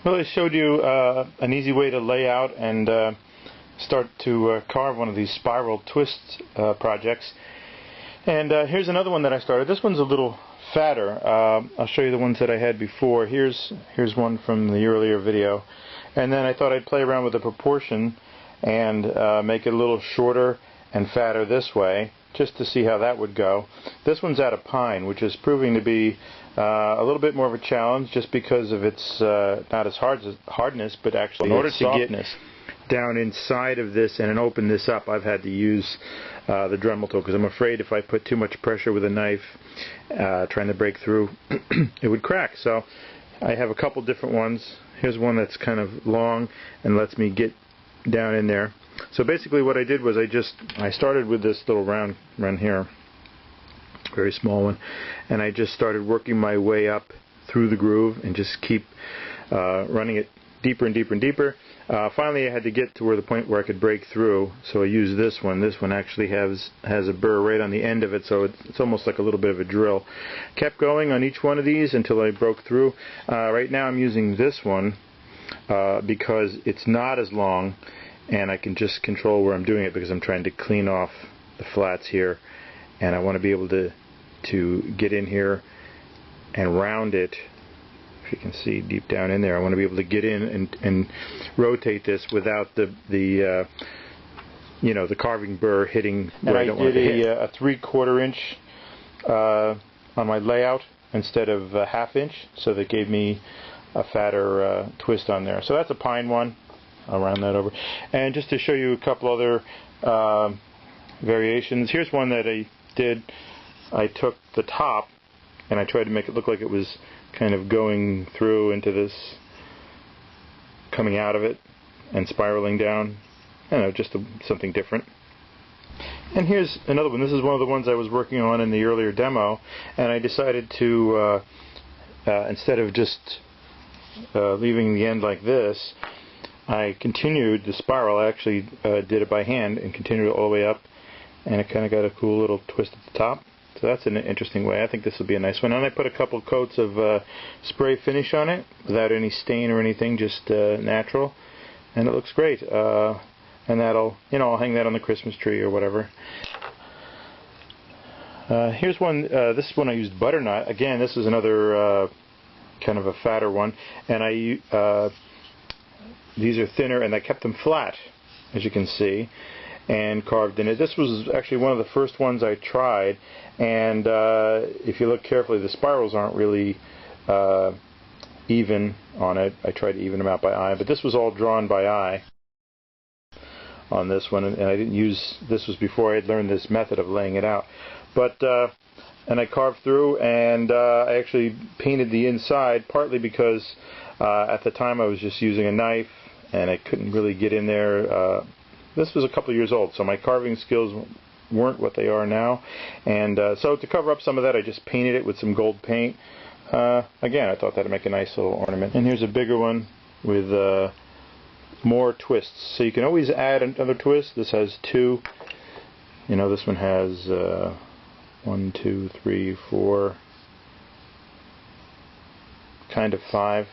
Well, I showed you an easy way to lay out and start to carve one of these spiral twist projects. And here's another one that I started. This one's a little fatter. I'll show you the ones that I had before. Here's one from the earlier video. And then I thought I'd play around with the proportion and make it a little shorter and fatter this way, just to see how that would go. This one's out of pine, which is proving to be a little bit more of a challenge, just because of its not as hardness, but actually in order to get down inside of this and open this up, I've had to use the Dremel tool, because I'm afraid if I put too much pressure with a knife trying to break through, it would crack. So I have a couple different ones. Here's one that's kind of long and lets me get down in there. So basically what I did was I started with this little round here, very small one, and I just started working my way up through the groove and just keep running it deeper and deeper and deeper. Finally I had to get to the point where I could break through, so I used this one. This one actually has a burr right on the end of it, so it's almost like a little bit of a drill. Kept going on each one of these until I broke through. Right now I'm using this one because it's not as long, and I can just control where I'm doing it, because I'm trying to clean off the flats here, and I want to be able to get in here and round it. If you can see deep down in there, I want to be able to get in and rotate this without the carving burr hitting where I don't want it to hit. I did a 3/4 inch on my layout instead of a 1/2 inch, so that gave me a fatter twist on there. So that's a pine one. I'll round that over. And just to show you a couple other variations, here's one that I did. I took the top and I tried to make it look like it was kind of going through into this, coming out of it and spiraling down. I don't know, just something different. And here's another one. This is one of the ones I was working on in the earlier demo, and I decided to instead of just leaving the end like this, I continued the spiral. I actually did it by hand and continued it all the way up, and it kind of got a cool little twist at the top. So that's an interesting way. I think this will be a nice one. And I put a couple coats of spray finish on it without any stain or anything, just natural, and it looks great. And that'll, I'll hang that on the Christmas tree or whatever. Here's one. This one I used butternut. Again, this is another kind of a fatter one, and these are thinner, and I kept them flat, as you can see, and carved in it. This was actually one of the first ones I tried, and if you look carefully, the spirals aren't really even on it. I tried to even them out by eye, but this was all drawn by eye on this one, and I didn't use, this was before I had learned this method of laying it out. But and I carved through, and I actually painted the inside, partly because at the time I was just using a knife and I couldn't really get in there. This was a couple of years old, so my carving skills weren't what they are now, and so to cover up some of that, I just painted it with some gold paint. Again, I thought that would make a nice little ornament. And here's a bigger one with more twists, so you can always add another twist. This has 2. This one has 1, 2, 3, 4, kind of 5,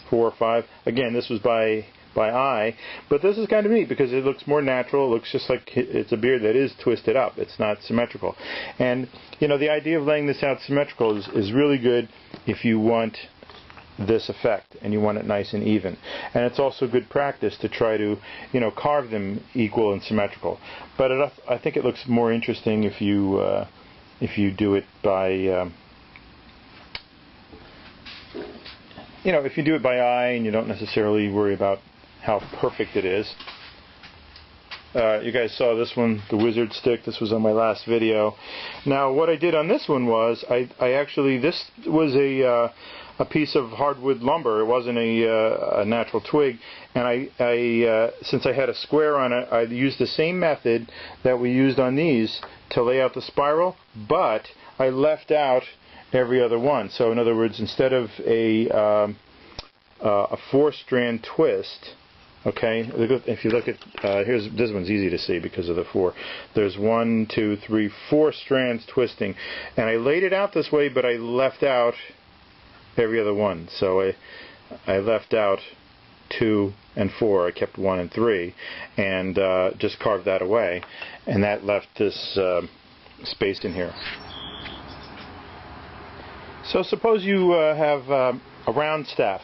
4 or 5. Again, this was by eye, but this is kind of neat because it looks more natural. It looks just like it's a beard that is twisted up. It's not symmetrical. And the idea of laying this out symmetrical is really good if you want this effect and you want it nice and even. And it's also good practice to try to carve them equal and symmetrical. But I think it looks more interesting if you do it by if you do it by eye and you don't necessarily worry about how perfect it is. You guys saw this one, the wizard stick. This was on my last video. Now what I did on this one was I actually, this was a piece of hardwood lumber. It wasn't a natural twig, and I since I had a square on it, I used the same method that we used on these to lay out the spiral, but I left out every other one. So in other words, instead of a 4-strand twist, okay, if you look at this one's easy to see because of the 4. There's 1, 2, 3, 4 strands twisting, and I laid it out this way, but I left out every other one. So I left out 2 and 4. I kept 1 and 3 and just carved that away, and that left this space in here. So suppose you have a round staff,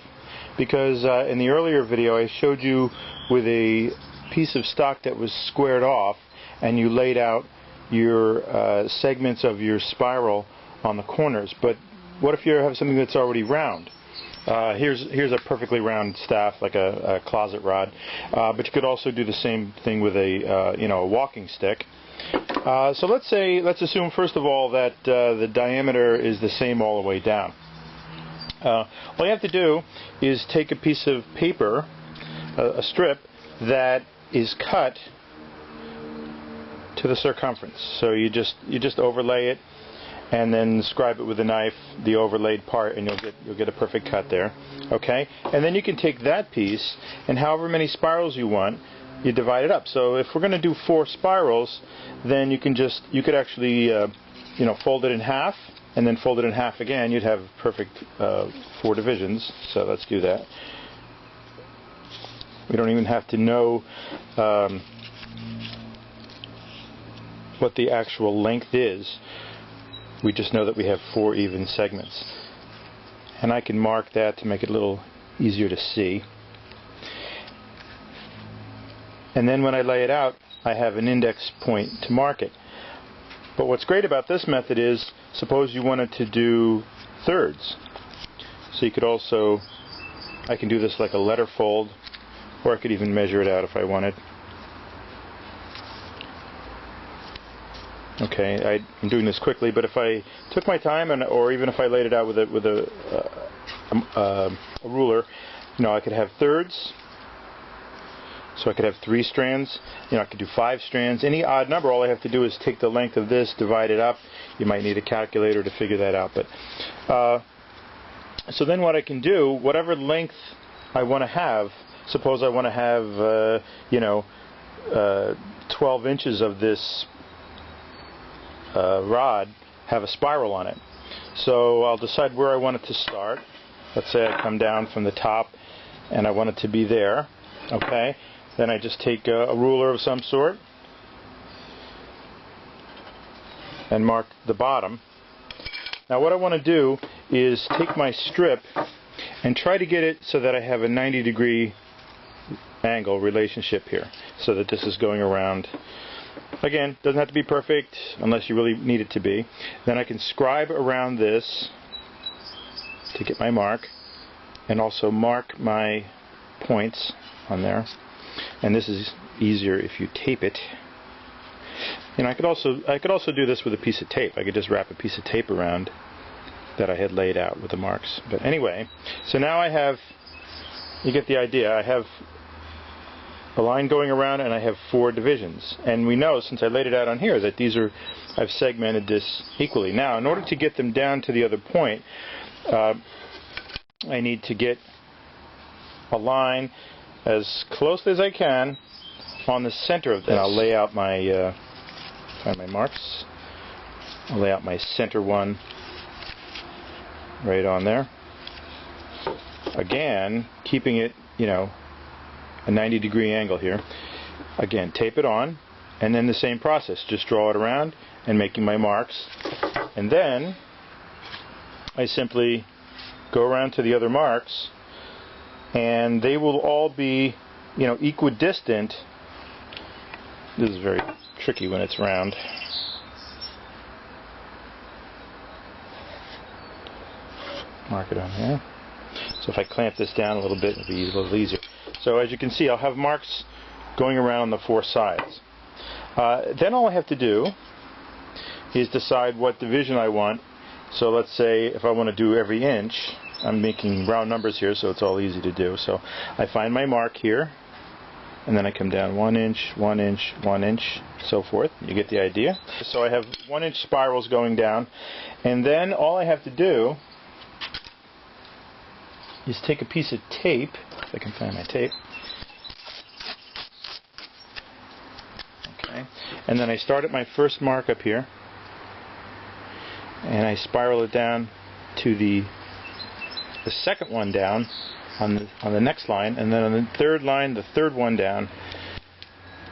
because in the earlier video I showed you with a piece of stock that was squared off, and you laid out your segments of your spiral on the corners. But what if you have something that's already round? Here's a perfectly round staff, like a closet rod, but you could also do the same thing with a a walking stick. So let's assume first of all that the diameter is the same all the way down. All you have to do is take a piece of paper, a strip that is cut to the circumference. So you just overlay it, and then scribe it with a knife, the overlaid part, and you'll get a perfect cut there. Okay, and then you can take that piece, and however many spirals you want, you divide it up. So if we're going to do 4 spirals, then you could actually fold it in half, and then fold it in half again. You'd have perfect 4 divisions. So let's do that. We don't even have to know what the actual length is. We just know that we have 4 even segments. And I can mark that to make it a little easier to see. And then when I lay it out, I have an index point to mark it. But what's great about this method is, suppose you wanted to do thirds. So you could also, I can do this like a letter fold, or I could even measure it out if I wanted. Okay, I'm doing this quickly, but if I took my time, or even if I laid it out with a ruler, I could have thirds. So I could have 3 strands. I could do 5 strands. Any odd number. All I have to do is take the length of this, divide it up. You might need a calculator to figure that out. But so then what I can do, whatever length I want to have. Suppose I want to have 12 inches of this rod have a spiral on it. So I'll decide where I want it to start. Let's say I come down from the top and I want it to be there. Okay, then I just take a ruler of some sort and mark the bottom. Now what I want to do is take my strip and try to get it so that I have a 90-degree angle relationship here, so that this is going around. Again, doesn't have to be perfect unless you really need it to be. Then I can scribe around this to get my mark, and also mark my points on there. And this is easier if you tape it. I could also do this with a piece of tape. I could just wrap a piece of tape around that I had laid out with the marks. But anyway, so now I have, you get the idea. I have a line going around, and I have 4 divisions. And we know, since I laid it out on here, that I've segmented this equally. Now, in order to get them down to the other point, I need to get a line as closely as I can on the center of this. And I'll lay out my, find my marks. I'll lay out my center one right on there. Again, keeping it, a 90-degree angle here. Again, tape it on, and then the same process. Just draw it around and making my marks. And then I simply go around to the other marks, and they will all be, equidistant. This is very tricky when it's round. Mark it on here. So if I clamp this down a little bit, it'll be a little easier. So as you can see, I'll have marks going around the 4 sides. Then all I have to do is decide what division I want. So let's say if I want to do every inch, I'm making round numbers here, so it's all easy to do. So I find my mark here, and then I come down 1 inch, 1 inch, 1 inch, so forth. You get the idea. So I have 1-inch spirals going down, and then all I have to do is take a piece of tape, if I can find my tape. Okay, and then I start at my first mark up here, and I spiral it down to the second one down, on the next line, and then on the third line, the third one down.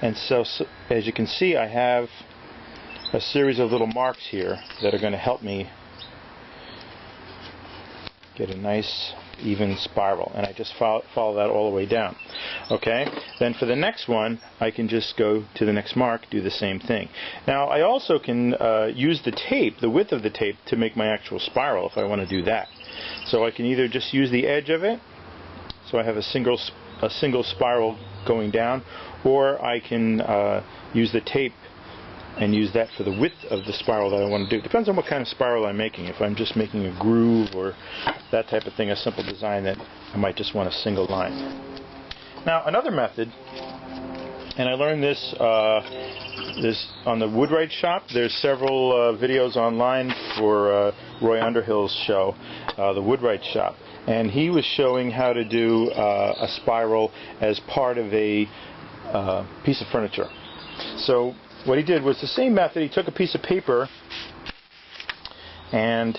And so as you can see, I have a series of little marks here that are going to help me get a nice even spiral, and I just follow that all the way down. Okay, then for the next one I can just go to the next mark, do the same thing. Now I also can use the tape, the width of the tape, to make my actual spiral if I want to do that. So I can either just use the edge of it, so I have a single spiral going down, or I can use the tape and use that for the width of the spiral that I want to do. Depends on what kind of spiral I'm making. If I'm just making a groove or that type of thing, a simple design, that I might just want a single line. Now another method, and I learned this on the Woodwright Shop. There's several videos online for Roy Underhill's show, the Woodwright Shop, and he was showing how to do a spiral as part of a piece of furniture. So what he did was the same method. He took a piece of paper, and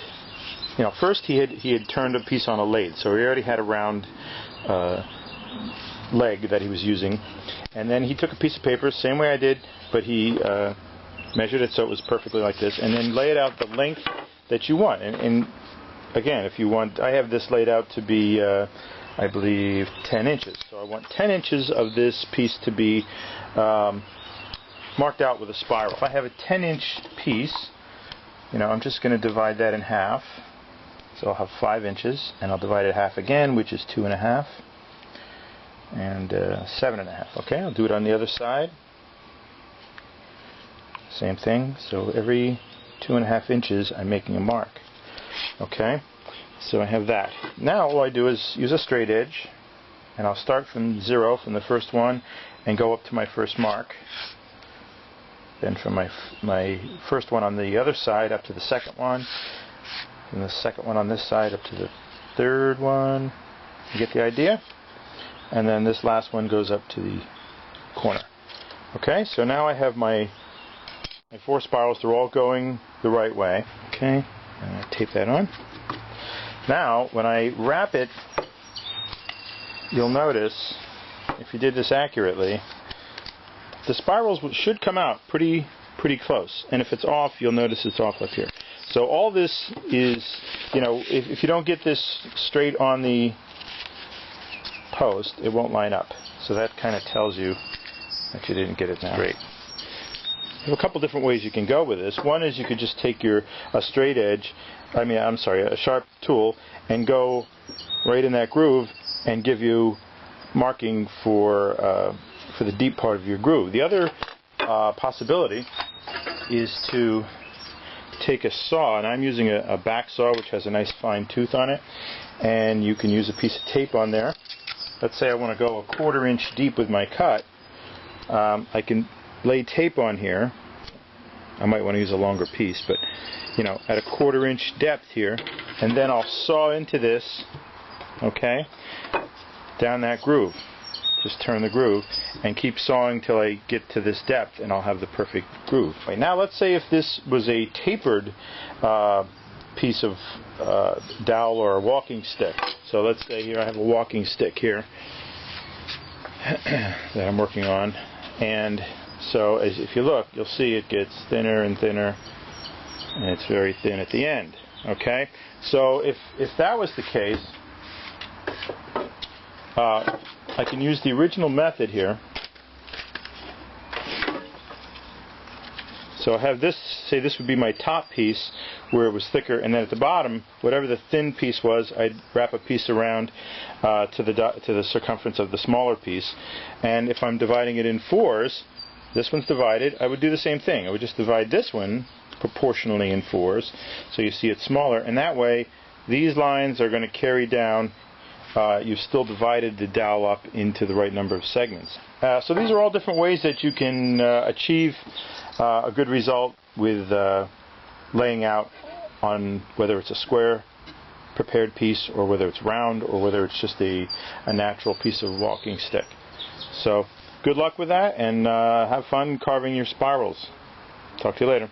first he had turned a piece on a lathe, so he already had a round leg that he was using. And then he took a piece of paper, same way I did, but he measured it so it was perfectly like this, and then laid out the length that you want. And again, if you want, I have this laid out to be, I believe, 10 inches. So I want 10 inches of this piece to be marked out with a spiral. If I have a 10-inch piece, I'm just going to divide that in half. So I'll have 5 inches, and I'll divide it half again, which is 2.5, and 7.5. Okay, I'll do it on the other side. Same thing. So every 2.5 inches, I'm making a mark. Okay, so I have that. Now all I do is use a straight edge, and I'll start from 0, from the first one, and go up to my first mark. Then from my first one on the other side up to the second one, and the second one on this side up to the third one. You get the idea? And then this last one goes up to the corner. Okay, so now I have my 4 spirals. They're all going the right way. Okay, and I tape that on. Now when I wrap it, you'll notice, if you did this accurately, the spirals should come out pretty close, and if it's off, you'll notice it's off up here. So all this is, if you don't get this straight on the post, it won't line up. So that kind of tells you that you didn't get it straight. You have a couple different ways you can go with this. One is you could just take a straight edge, a sharp tool, and go right in that groove and give you marking for the deep part of your groove. The other possibility is to take a saw, and I'm using a back saw which has a nice fine tooth on it, and you can use a piece of tape on there. Let's say I want to go 1/4 inch deep with my cut. I can lay tape on here. I might want to use a longer piece, but at a 1/4 inch depth here, and then I'll saw into this, okay, down that groove. Just turn the groove and keep sawing till I get to this depth, and I'll have the perfect groove. Right, now let's say if this was a tapered piece of dowel or a walking stick. So let's say here I have a walking stick here that I'm working on, and so if you look, you'll see it gets thinner and thinner, and it's very thin at the end. Okay, so if that was the case, I can use the original method here. So I have this, say this would be my top piece where it was thicker, and then at the bottom, whatever the thin piece was, I'd wrap a piece around to the circumference of the smaller piece. And if I'm dividing it in 4s, this one's divided, I would do the same thing. I would just divide this one proportionally in 4s, so you see it's smaller, and that way these lines are going to carry down. You've still divided the dowel up into the right number of segments. So these are all different ways that you can achieve a good result with laying out on whether it's a square prepared piece, or whether it's round, or whether it's just a natural piece of walking stick. So good luck with that, and have fun carving your spirals. Talk to you later.